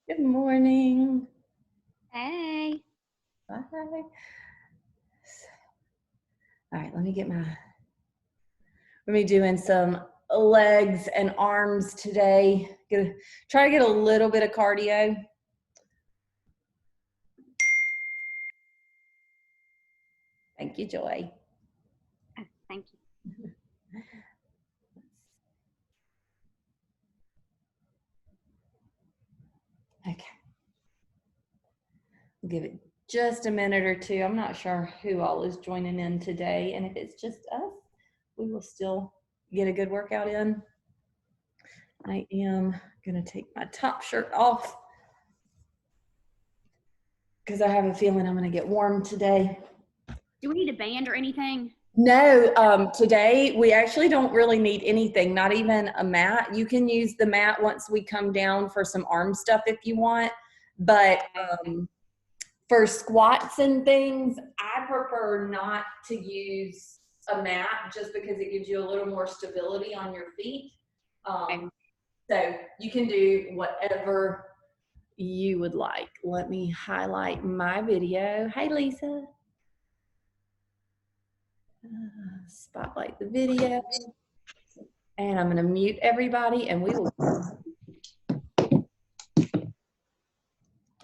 Good morning. Hey. Bye. All right, let me doing some legs and arms today. Gonna try to get a little bit of cardio. Thank you, Joy. Oh, thank you. Okay. We'll give it just a minute or two. I'm not sure who all is joining in today, and if it's just us, we will still get a good workout in. I am gonna take my top shirt off because I have a feeling I'm gonna get warm today. Do we need a band or anything? No, today we actually don't really need anything, not even a mat. You can use the mat once we come down for some arm stuff if you want. But for squats and things, I prefer not to use a mat just because it gives you a little more stability on your feet. So you can do whatever you would like. Let me highlight my video. Hey, Lisa. Spotlight the video. And I'm going to mute everybody and we will.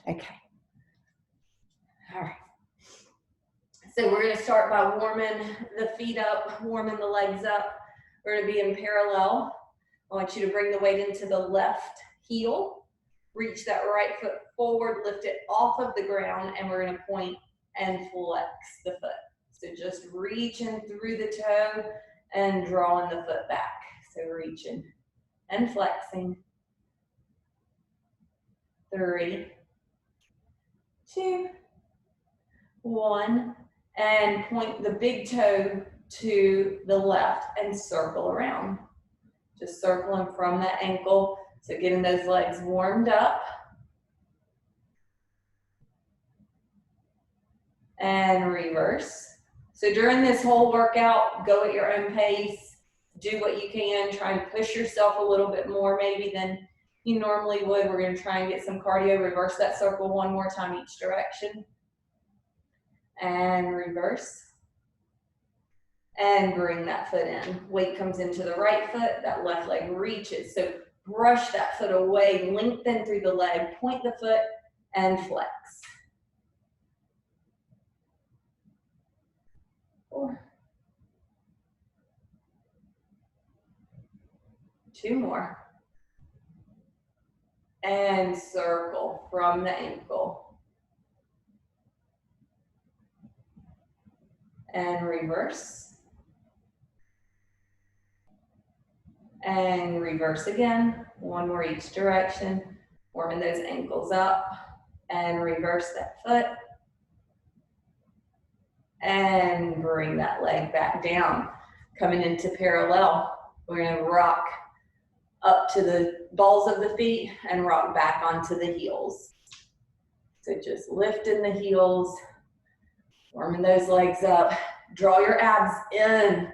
Okay. All right. So we're going to start by warming the feet up, warming the legs up. We're going to be in parallel. I want you to bring the weight into the left heel. Reach that right foot forward, lift it off of the ground, and we're going to point and flex the foot. So just reaching through the toe and drawing the foot back. So reaching and flexing. 3, 2, 1, and point the big toe to the left and circle around. Just circling from that ankle. So getting those legs warmed up. And reverse. So during this whole workout, go at your own pace. Do what you can. Try and push yourself a little bit more maybe than you normally would. We're going to try and get some cardio. Reverse that circle one more time each direction. And reverse. And bring that foot in. Weight comes into the right foot. That left leg reaches. So brush that foot away. Lengthen through the leg. Point the foot and flex. 4. 2 more. And circle from the ankle. And reverse. And reverse again. One more each direction. Warming those ankles up. And reverse that foot. And bring that leg back down. Coming into parallel. We're going to rock up to the balls of the feet and rock back onto the heels. So just lifting the heels, warming those legs up. Draw your abs in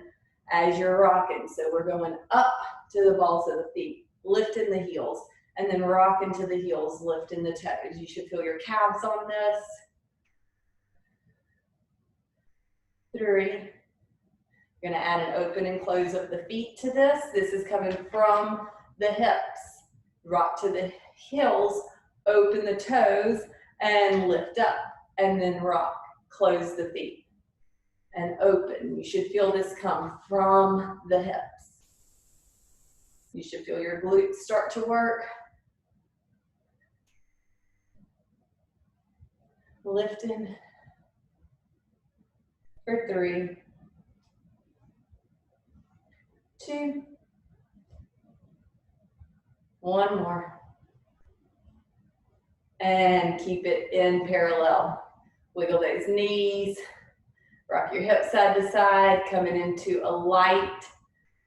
as you're rocking. So we're going up to the balls of the feet, lifting the heels, and then rocking to the heels, lifting the toes. You should feel your calves on this. 3. You're going to add an open and close of the feet to this. This is coming from the hips. Rock to the heels, open the toes, and lift up. And then rock, close the feet, and open. You should feel this come from the hips. You should feel your glutes start to work. Lifting for 3, 2, 1 more. And keep it in parallel. Wiggle those knees. Rock your hips side to side, coming into a light,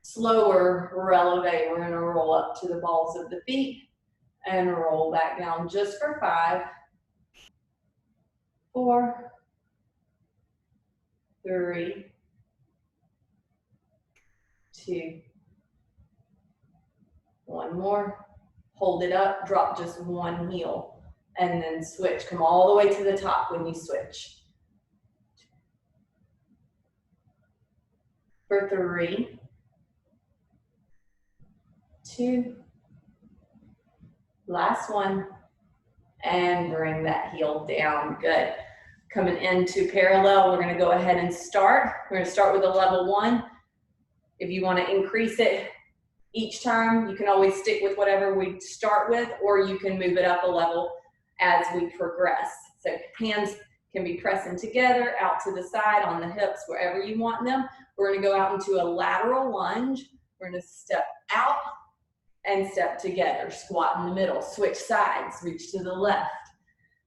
slower releve. We're going to roll up to the balls of the feet and roll back down just for 5, 4, 3, 2, One more. Hold it up, drop just one heel, and then switch. Come all the way to the top when you switch. For 3, 2, last one, and bring that heel down. Good. Coming into parallel, we're gonna go ahead and start. We're gonna start with a level 1. If you wanna increase it each time, you can always stick with whatever we start with, or you can move it up a level as we progress. So hands can be pressing together, out to the side, on the hips, wherever you want them. We're gonna go out into a lateral lunge. We're gonna step out and step together. Squat in the middle, switch sides, reach to the left,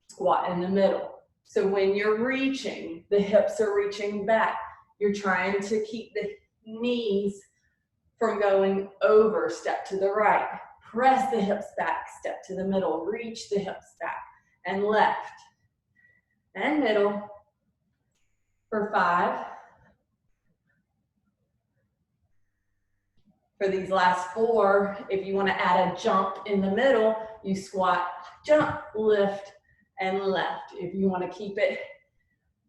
squat in the middle. So when you're reaching, the hips are reaching back. You're trying to keep the knees from going over, step to the right. Press the hips back, step to the middle, reach the hips back, and left, and middle. For 5. For these last 4, if you want to add a jump in the middle, you squat, jump, lift, and left. If you want to keep it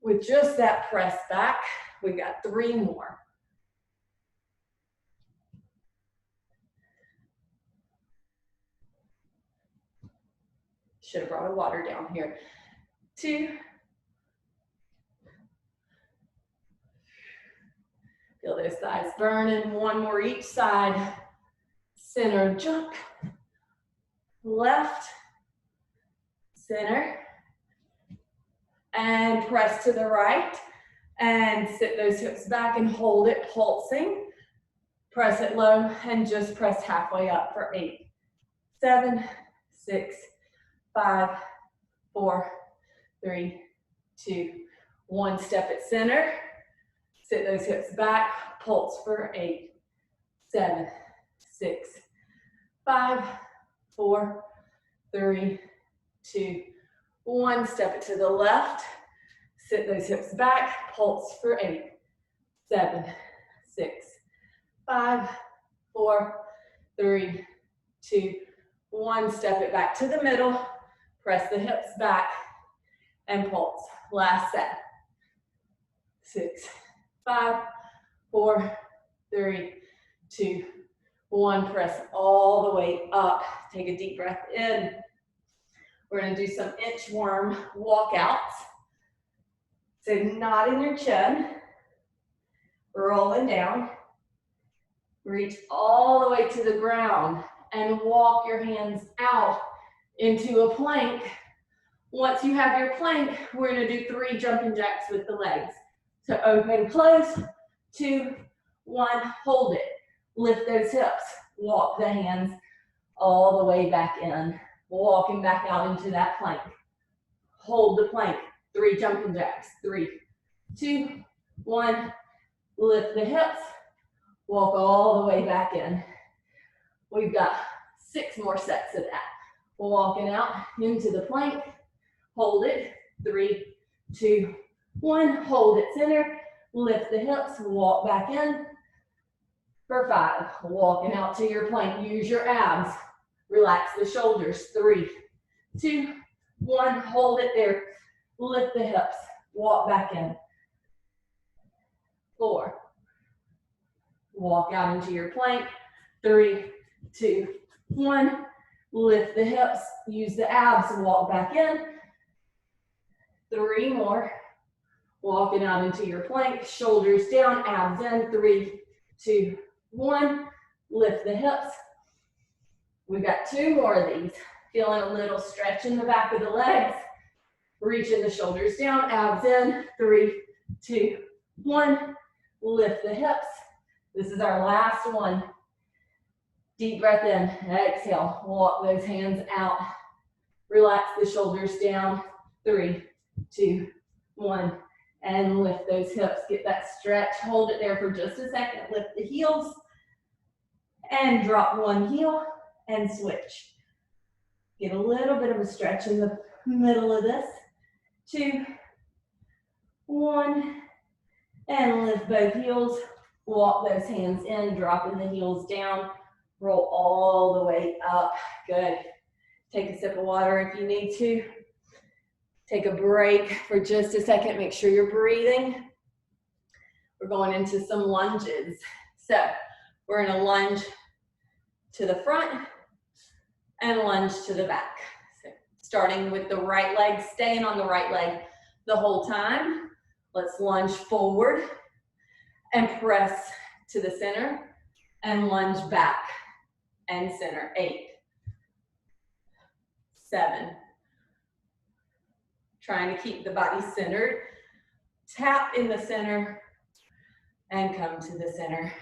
with just that press back, we've got 3 more. Should have brought a water down here. 2. Feel those thighs burning. 1 more each side. Center, jump. Left, center. And press to the right. And sit those hips back and hold it, pulsing. Press it low and just press halfway up for 8, 7, 6, 5, 4, 3, 2, 1. Step at center. Sit those hips back, pulse for 8, 7, 6, 5, 4, 3, 2, 1. Step it to the left. Sit those hips back, pulse for 8, 7, 6, 5, 4, 3, 2, 1. Step it back to the middle. Press the hips back and pulse. Last set. 6, 5, 4, 3, 2, 1. Press all the way up. Take a deep breath in. We're going to do some inchworm walkouts. So knot in your chin, rolling down. Reach all the way to the ground and walk your hands out into a plank. Once you have your plank, we're going to do 3 jumping jacks with the legs. So open, close, 2, 1, hold it. Lift those hips. Walk the hands all the way back in. Walking back out into that plank. Hold the plank. 3 jumping jacks. 3, 2, 1. Lift the hips. Walk all the way back in. We've got 6 more sets of that. Walking out into the plank. Hold it. 3, 2, 1. Hold it center. Lift the hips. Walk back in. For 5. Walking out to your plank. Use your abs. Relax the shoulders. 3, 2, 1. Hold it there. Lift the hips. Walk back in. 4. Walk out into your plank. 3, 2, 1. Lift the hips. Use the abs and walk back in. 3 more. Walking out into your plank. Shoulders down, abs in. 3, 2, 1. Lift the hips. We've got 2 more of these. Feeling a little stretch in the back of the legs. Reaching the shoulders down, abs in. 3, 2, 1. Lift the hips. This is our last one. Deep breath in. Exhale. Walk those hands out. Relax the shoulders down. 3, 2, 1. And lift those hips. Get that stretch. Hold it there for just a second. Lift the heels. And drop one heel and switch. Get a little bit of a stretch in the middle of this. 2, 1. And lift both heels. Walk those hands in, dropping the heels down. Roll all the way up. Good. Take a sip of water if you need to. Take a break for just a second. Make sure you're breathing. We're going into some lunges. So we're in a lunge to the front and lunge to the back. So starting with the right leg, staying on the right leg the whole time. Let's lunge forward and press to the center and lunge back and center. 8, 7. Trying to keep the body centered. Tap in the center and come to the center.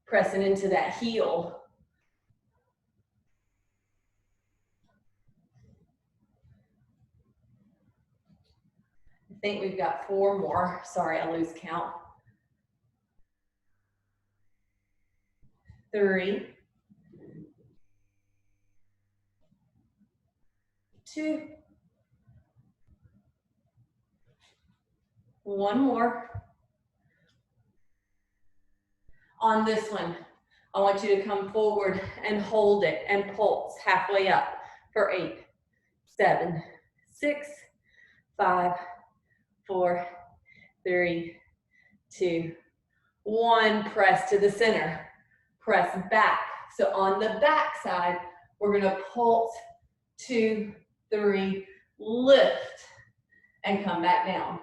Pressing into that heel. I think we've got 4 more. Sorry, I lose count. 3, 2, 1 more. On this one, I want you to come forward and hold it and pulse halfway up for 8, 7, 6, 5, 4, 3, 2, 1. Press to the center. Press back. So on the back side, we're going to pulse 2, 3, lift, and come back down.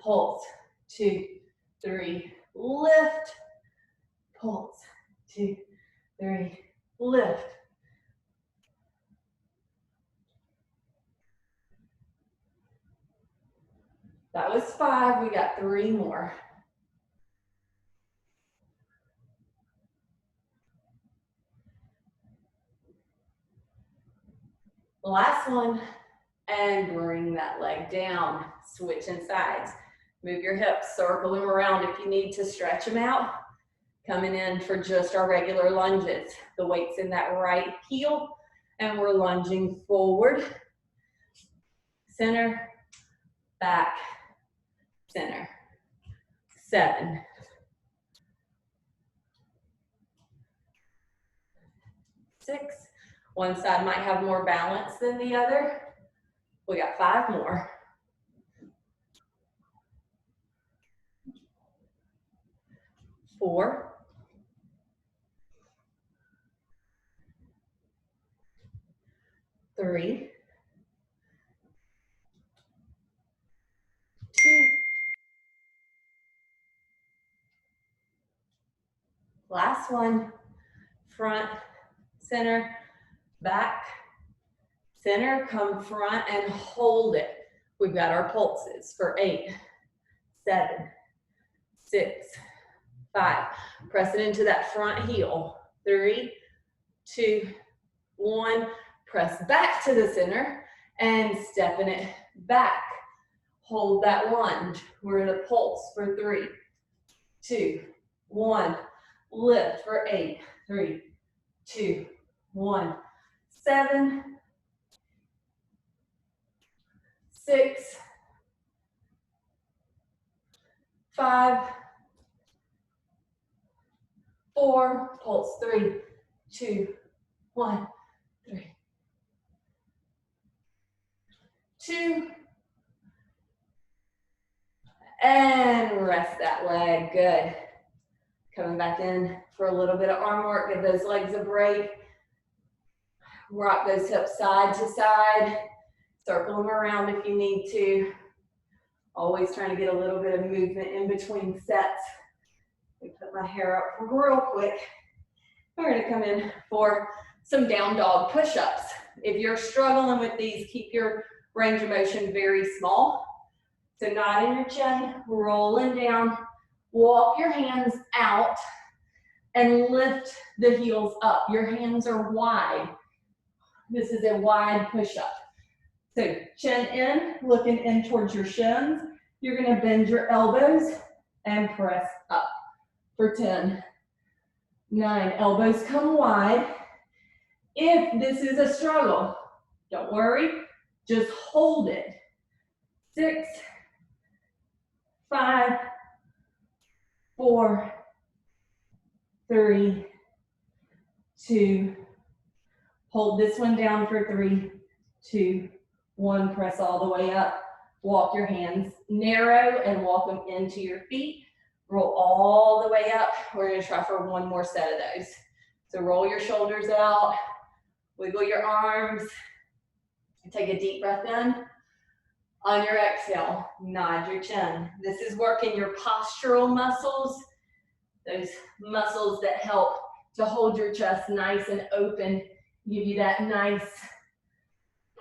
Pulse 2, 3, lift. Pulse 2, 3, lift. That was 5. We got 3 more. Last one, and bring that leg down. Switching sides. Move your hips, circle them around if you need to stretch them out. Coming in for just our regular lunges. The weight's in that right heel, and we're lunging forward, center, back, center. 7, 6. One side might have more balance than the other. We got 5 more. 4, 3, 2. Last one. Front, center, back, center. Come front and hold it. We've got our pulses for 8, 7, 6, 5. Press it into that front heel. 3, 2, 1. Press back to the center and stepping it back. Hold that lunge. We're in a pulse for 3, 2, 1. Lift for 8, 3, 2, 1. 7, 6, 5, 4, pulse 3, 2, 1, 3, 2, and rest that leg. Good. Coming back in for a little bit of arm work. Give those legs a break. Rock those hips side to side. Circle them around if you need to. Always trying to get a little bit of movement in between sets. Let me put my hair up real quick. We're going to come in for some down dog push-ups. If you're struggling with these, keep your range of motion very small. So not in your chin, rolling down. Walk your hands out and lift the heels up. Your hands are wide. This is a wide push-up. So chin in, looking in towards your shins. You're going to bend your elbows and press up for 10, 9. Elbows come wide. If this is a struggle, don't worry, just hold it. 6, 5, 4, 3, 2. Hold this one down for 3, 2, 1. Press all the way up. Walk your hands narrow and walk them into your feet. Roll all the way up. We're going to try for one more set of those. So roll your shoulders out, wiggle your arms, take a deep breath in. On your exhale, nod your chin. This is working your postural muscles, those muscles that help to hold your chest nice and open, give you that nice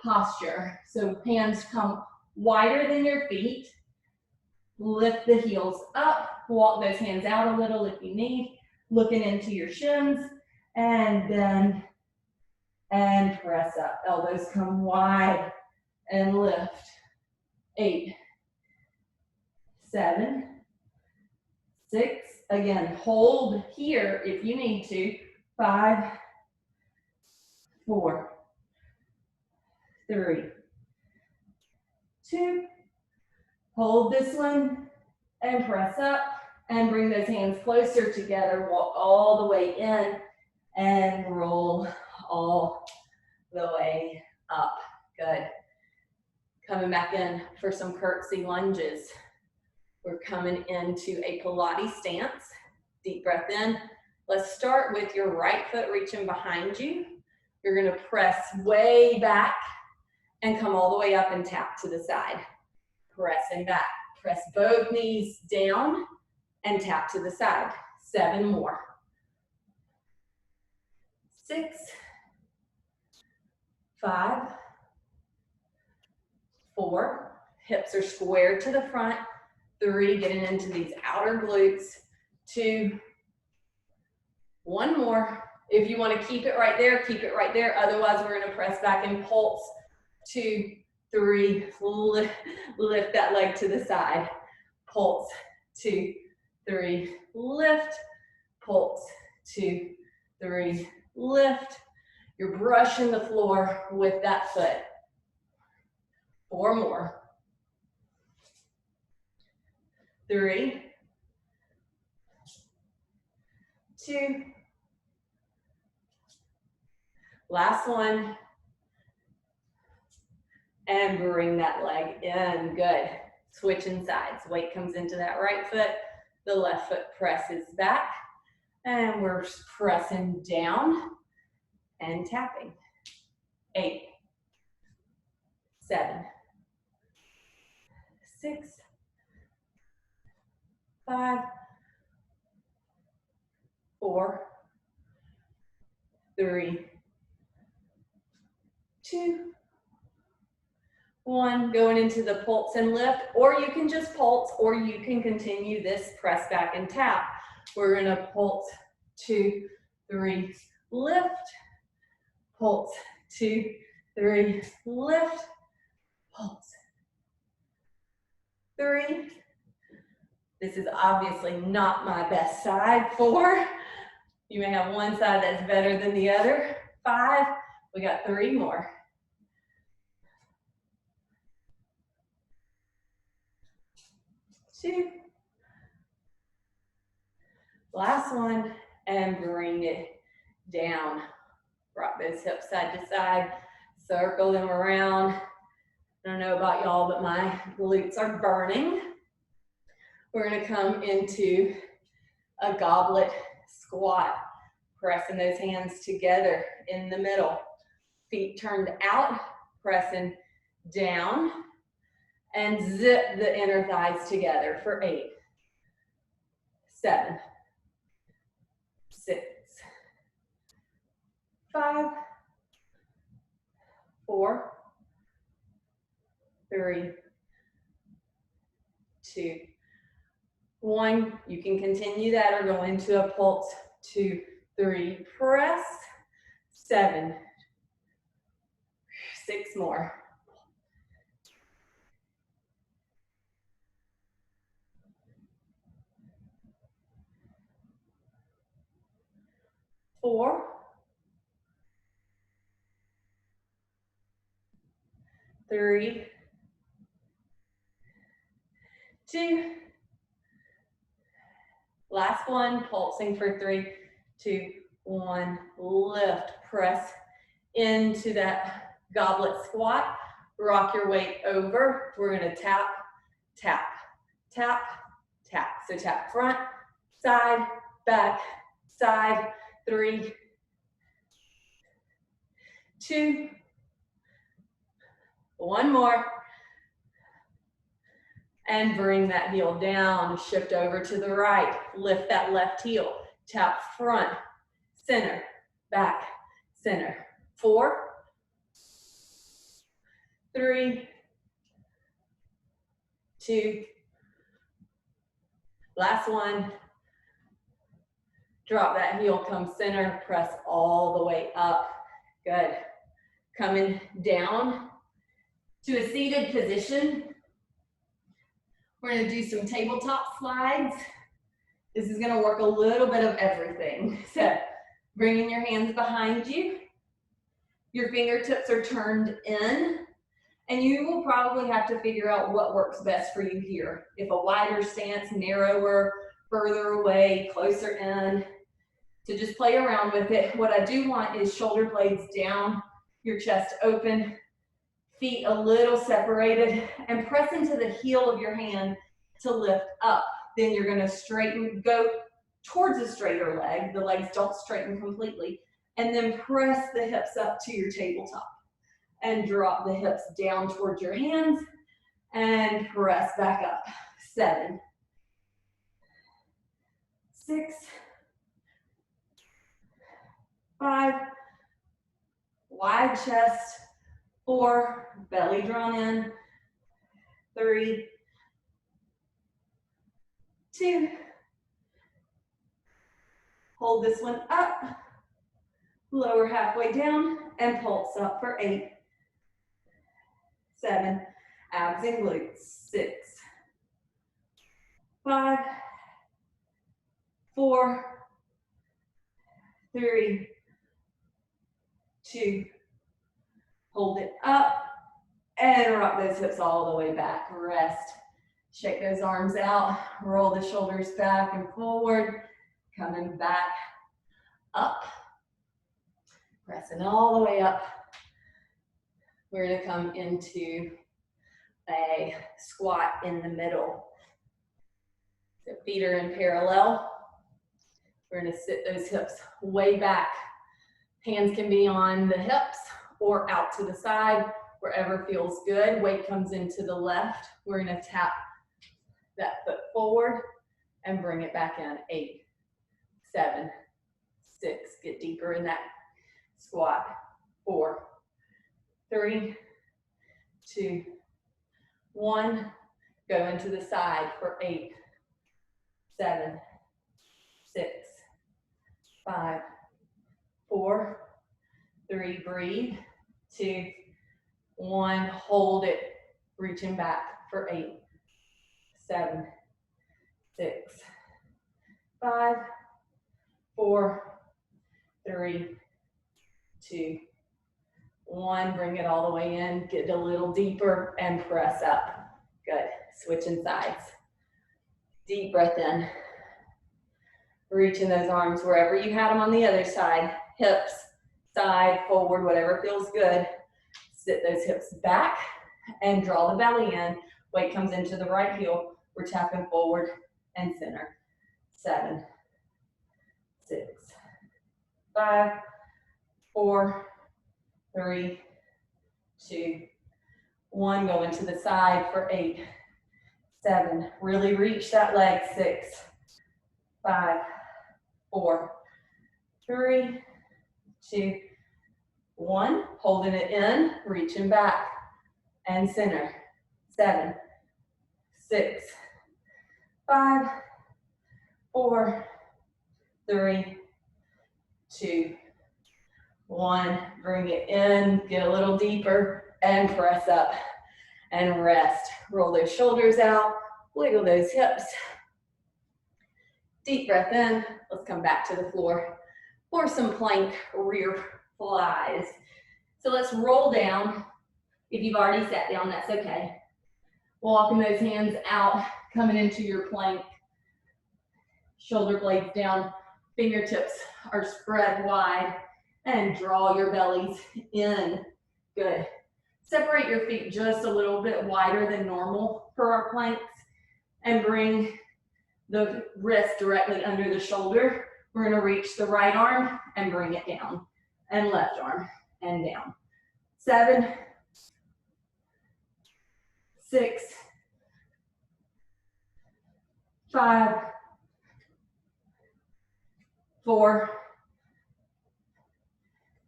posture. So hands come wider than your feet. Lift the heels up, walk those hands out a little if you need, looking into your shins, and bend and press up. Elbows come wide and lift. 8, 7, 6. Again, hold here if you need to. 5, 4, 3, 2. Hold this one and press up and bring those hands closer together. Walk all the way in and roll all the way up. Good. Coming back in for some curtsy lunges. We're coming into a Pilates stance. Deep breath in. Let's start with your right foot reaching behind you. You're going to press way back and come all the way up and tap to the side. Pressing back. Press both knees down and tap to the side. 7 more. 6, 5, 4. Hips are squared to the front. 3, getting into these outer glutes. 2, 1 more. If you want to keep it right there, keep it right there. Otherwise, we're going to press back and pulse. 2, 3, lift that leg to the side. Pulse. 2, 3, lift. Pulse. 2, 3, lift. You're brushing the floor with that foot. 4 more. 3, 2. Last one. And bring that leg in. Good. Switching sides. Weight comes into that right foot. The left foot presses back. And we're pressing down and tapping. 8, 7, 6, 5, 4, 3, 2, 1. Going into the pulse and lift, or you can just pulse, or you can continue this press back and tap. We're going to pulse. 2, 3, lift. Pulse. 2, 3, lift. Pulse. 3. This is obviously not my best side. 4. You may have one side that's better than the other. 5. We got 3 more. 2. Last one, and bring it down. Rock those hips side to side. Circle them around. I don't know about y'all, but my glutes are burning. We're going to come into a goblet squat. Pressing those hands together in the middle. Feet turned out, pressing down. And zip the inner thighs together for 8, 7, 6, 5, 4, 3, 2, 1. You can continue that or go into a pulse. 2, 3, press. 7, 6 more. 4, 3, 2. Last one, pulsing for 3, 2, 1, lift, press into that goblet squat. Rock your weight over. We're gonna tap, tap, tap, tap. So tap front, side, back, side. 3, 2, 1 more. And bring that heel down, shift over to the right. Lift that left heel. Tap front, center, back, center. 4, 3, 2, last one. Drop that heel, come center, press all the way up. Good. Coming down to a seated position. We're gonna do some tabletop slides. This is gonna work a little bit of everything. So bringing your hands behind you. Your fingertips are turned in, and you will probably have to figure out what works best for you here. If a wider stance, narrower, further away, closer in. So just play around with it. What I do want is shoulder blades down, your chest open, feet a little separated, and press into the heel of your hand to lift up. Then you're gonna straighten, go towards a straighter leg. The legs don't straighten completely. And then press the hips up to your tabletop. And drop the hips down towards your hands and press back up. 7, 6, 5, wide chest. 4, belly drawn in. 3, 2, hold this one up, lower halfway down, and pulse up for 8, 7, abs and glutes. 6, 5, 4, 3, 2, hold it up, and rock those hips all the way back. Rest. Shake those arms out, roll the shoulders back and forward, coming back up, pressing all the way up. We're gonna come into a squat in the middle. So feet are in parallel. We're gonna sit those hips way back. Hands can be on the hips or out to the side, wherever feels good. Weight comes into the left. We're gonna tap that foot forward and bring it back in. 8, 7, 6, get deeper in that squat. 4, 3, 2, 1, go into the side for 8, 7, 6, 5, 4, 3, breathe, 2, 1, hold it, reaching back for 8, 7, 6, 5, 4, 3, 2, 1, bring it all the way in, get a little deeper and press up. Good, switching sides. Deep breath in. Reaching those arms wherever you had them on the other side. Hips, side, forward, whatever feels good. Sit those hips back and draw the belly in. Weight comes into the right heel. We're tapping forward and center. 7, 6, 5, 4, 3, 2, 1. Go into the side for 8, 7. Really reach that leg. 6, 5, 4, 3, 2, 1. Holding it in, reaching back and center. 7, 6, 5, 4, 3, 2, 1. Bring it in, get a little deeper and press up and rest. Roll those shoulders out, wiggle those hips. Deep breath in. Let's come back to the floor for some plank rear flies. So let's roll down. If you've already sat down, that's okay. Walking those hands out, coming into your plank. Shoulder blades down, Fingertips are spread wide and draw your bellies in. Good. Separate your feet just a little bit wider than normal for our planks and bring the wrist directly under the shoulder. We're gonna reach the right arm and bring it down, and left arm and down. 7, 6, 5, 4,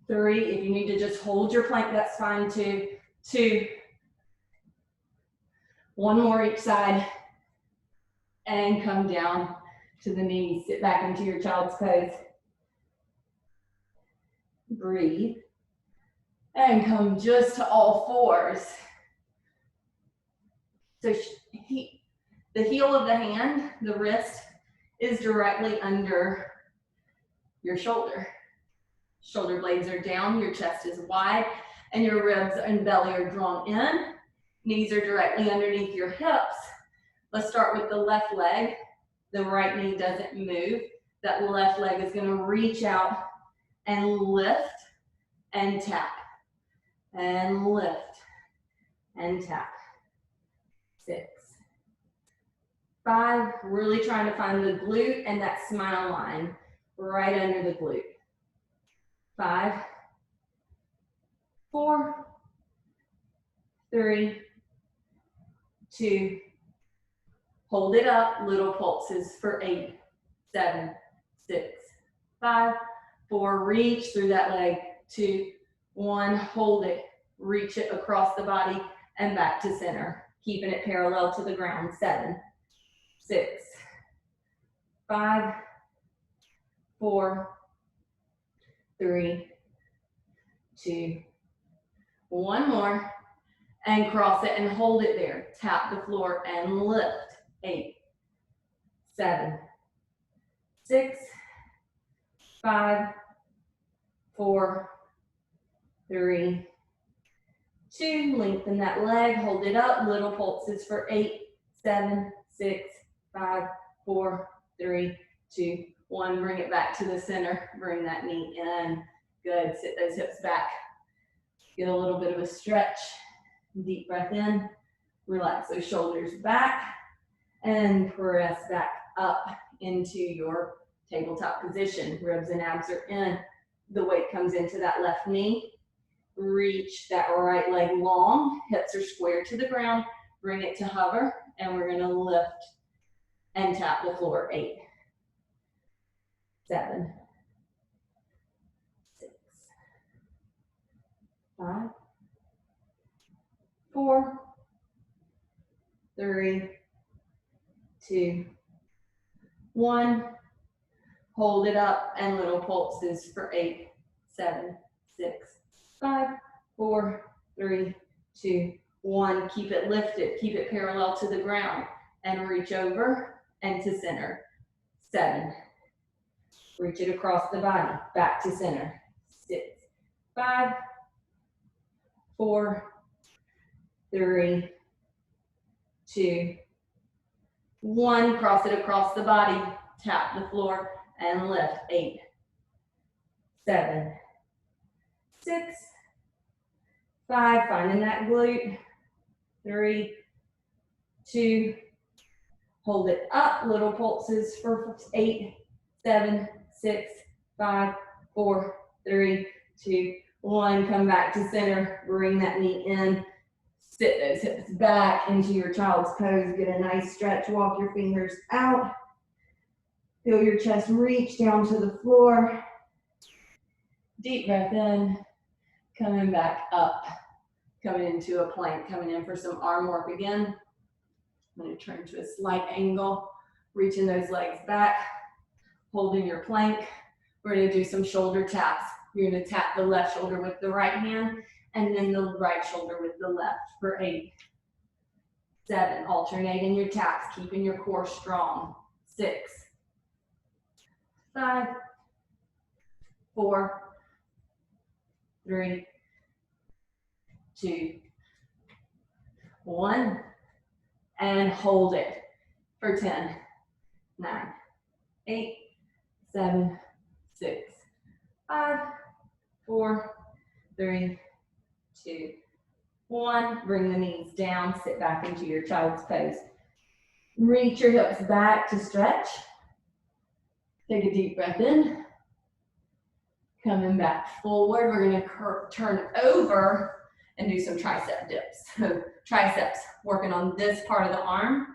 3. If you need to just hold your plank, that's fine too. 2, 1 more each side, and come down to the knees. Sit back into your child's pose. Breathe. And come just to all fours. So the heel of the hand, the wrist, is directly under your shoulder. Shoulder blades are down, your chest is wide, and your ribs and belly are drawn in. Knees are directly underneath your hips. Let's start with the left leg. The right knee doesn't move. That left leg is gonna reach out and lift and tap. And lift and tap. 6, 5, really trying to find the glute and that smile line right under the glute. 5, 4, 3, 2, hold it up, little pulses for 8, 7, 6, 5, 4, reach through that leg, 2, 1, hold it, reach it across the body and back to center, keeping it parallel to the ground. 7, 6, 5, 4, 3, 2, 1 more, and cross it and hold it there. Tap the floor and lift. 8, 7, 6, 5, 4, 3, 2, lengthen that leg, hold it up, little pulses for 8, 7, 6, 5, 4, 3, 2, 1. Bring it back to the center, bring that knee in. Good, sit those hips back. Get a little bit of a stretch. Deep breath in, relax those shoulders back, and press back up into your tabletop position. Ribs and abs are in. The weight comes into that left knee. Reach that right leg long, hips are square to the ground, bring it to hover, and we're gonna lift and tap the floor. 8, 7, 6, 5, 4, 3, 2, 1. Hold it up and little pulses for 8, 7, 6, 5, 4, 3, 2, 1. Keep it lifted, keep it parallel to the ground, and reach over and to center. 7. Reach it across the body, back to center. 6, 5, 4, 3, 2, 1. Cross it across the body, tap the floor, and lift. 8, 7, 6, 5, finding that glute. 3, 2, hold it up, little pulses for 8, 7, 6, 5, 4, 3, 2, 1. Come back to center, bring that knee in. Sit those hips back into your child's pose. Get a nice stretch, walk your fingers out. Feel your chest reach down to the floor. Deep breath in, coming back up. Coming into a plank, coming in for some arm work again. I'm going to turn to a slight angle, reaching those legs back, holding your plank. We're going to do some shoulder taps. You're going to tap the left shoulder with the right hand, and then the right shoulder with the left for 8, 7. Alternating your taps, keeping your core strong. 6, 5, 4, 3, 2, 1, and hold it for 10, 9, 8, 7, 6, 5, 4, 3, 2, 1. Bring the knees down, sit back into your child's pose. Reach your hips back to stretch. Take a deep breath in. Coming back forward, we're gonna turn over and do some tricep dips. So triceps, working on this part of the arm.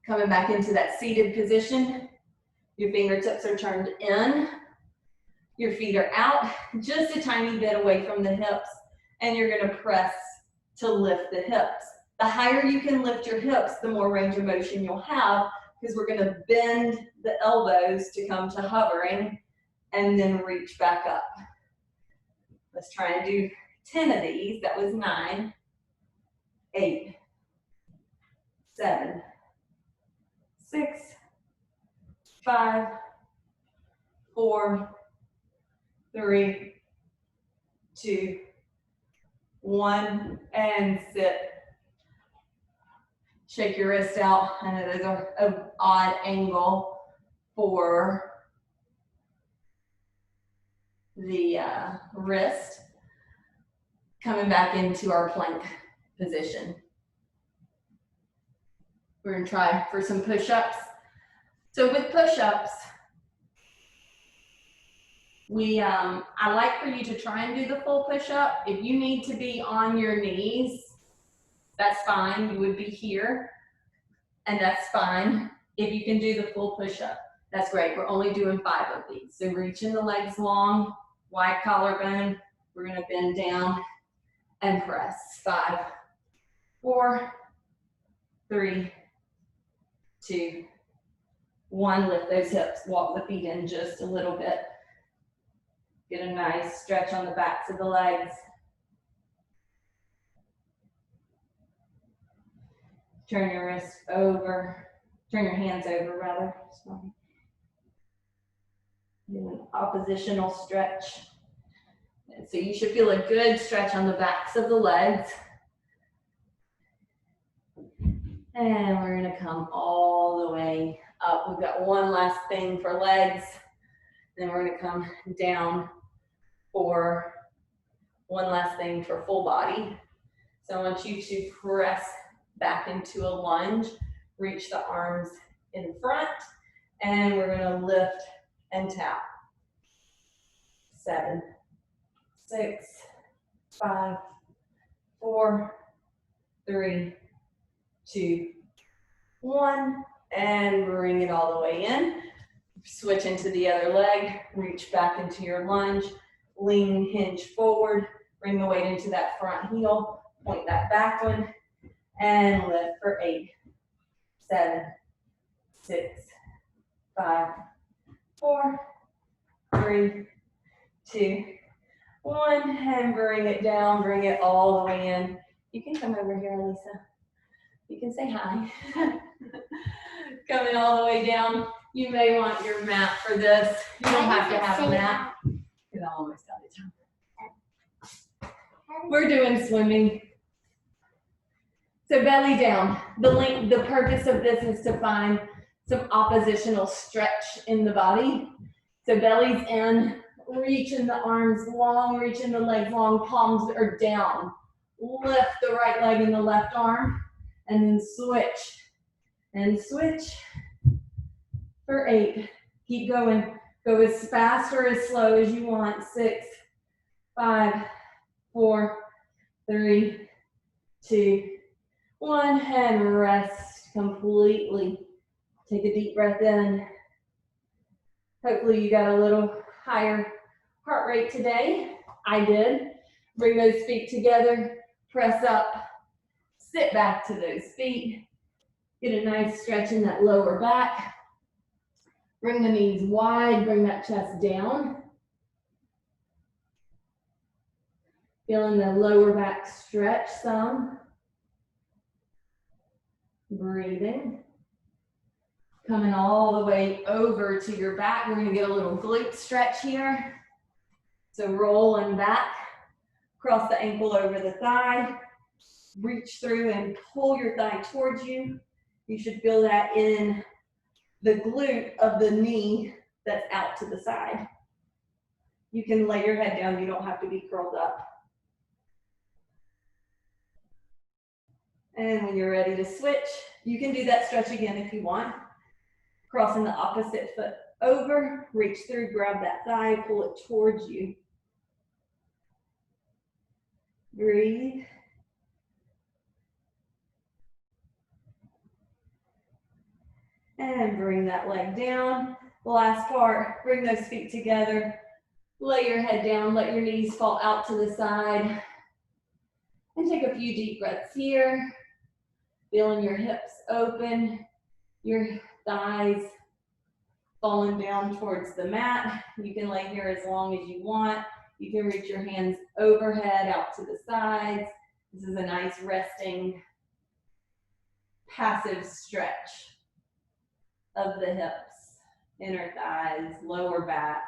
Coming back into that seated position. Your fingertips are turned in. Your feet are out, just a tiny bit away from the hips. And you're gonna press to lift the hips. The higher you can lift your hips, the more range of motion you'll have, because we're gonna bend the elbows to come to hovering and then reach back up. Let's try and do 10 of these. That was 9, 8, 7, 6, 5, 4, 3, 2, 1, and sit. Shake your wrist out. I know those are an odd angle for the wrist. Coming back into our plank position. We're gonna try for some push-ups. So with push-ups, I like for you to try and do the full push-up. If you need to be on your knees, that's fine. You would be here, and that's fine. If you can do the full push-up, that's great. We're only doing 5 of these. So reaching the legs long, wide collarbone. We're gonna bend down and press. 5, 4, 3, 2, 1. Lift those hips. Walk the feet in just a little bit. Get a nice stretch on the backs of the legs. Turn your wrists over. Turn your hands over, rather. Sorry. Do an oppositional stretch. And so you should feel a good stretch on the backs of the legs. And we're gonna come all the way up. We've got one last thing for legs. Then we're gonna come down for one last thing for full body. So I want you to press back into a lunge, reach the arms in front, and we're gonna lift and tap. 7, 6, 5, 4, 3, 2, 1, and bring it all the way in. Switch into the other leg, reach back into your lunge, lean, hinge forward, bring the weight into that front heel, point that back one, and lift for 8, 7, 6, 5, 4, 3, 2, 1, and bring it down, bring it all the way in. You can come over here, Lisa. You can say hi. Coming all the way down. You may want your mat for this. You don't have to have a mat. Because I'm almost out of time. We're doing swimming. So belly down. The purpose of this is to find some oppositional stretch in the body. So belly's in, reaching the arms long, reaching the legs long, palms are down. Lift the right leg and the left arm, and then switch. And switch for 8. Keep going. Go as fast or as slow as you want. 6, 5, 4, 3, 2, 1, and rest completely. Take a deep breath in. Hopefully you got a little higher heart rate today. I did. Bring those feet together, press up, sit back to those feet. Get a nice stretch in that lower back. Bring the knees wide, bring that chest down. Feeling the lower back stretch some. Breathing. Coming all the way over to your back. We're gonna get a little glute stretch here. So rolling back, cross the ankle over the thigh. Reach through and pull your thigh towards you. You should feel that in the glute of the knee that's out to the side. You can lay your head down. You don't have to be curled up. And when you're ready to switch, you can do that stretch again if you want. Crossing the opposite foot over, reach through, grab that thigh, pull it towards you. Breathe. And bring that leg down. The last part, bring those feet together. Lay your head down, let your knees fall out to the side. And take a few deep breaths here. Feeling your hips open, your thighs falling down towards the mat. You can lay here as long as you want. You can reach your hands overhead out to the sides. This is a nice resting, passive stretch of the hips, inner thighs, lower back.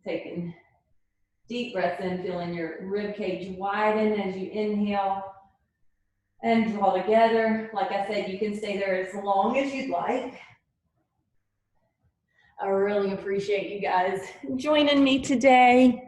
Taking deep breaths in, feeling your rib cage widen as you inhale and draw together. Like I said, you can stay there as long as you'd like. I really appreciate you guys joining me today.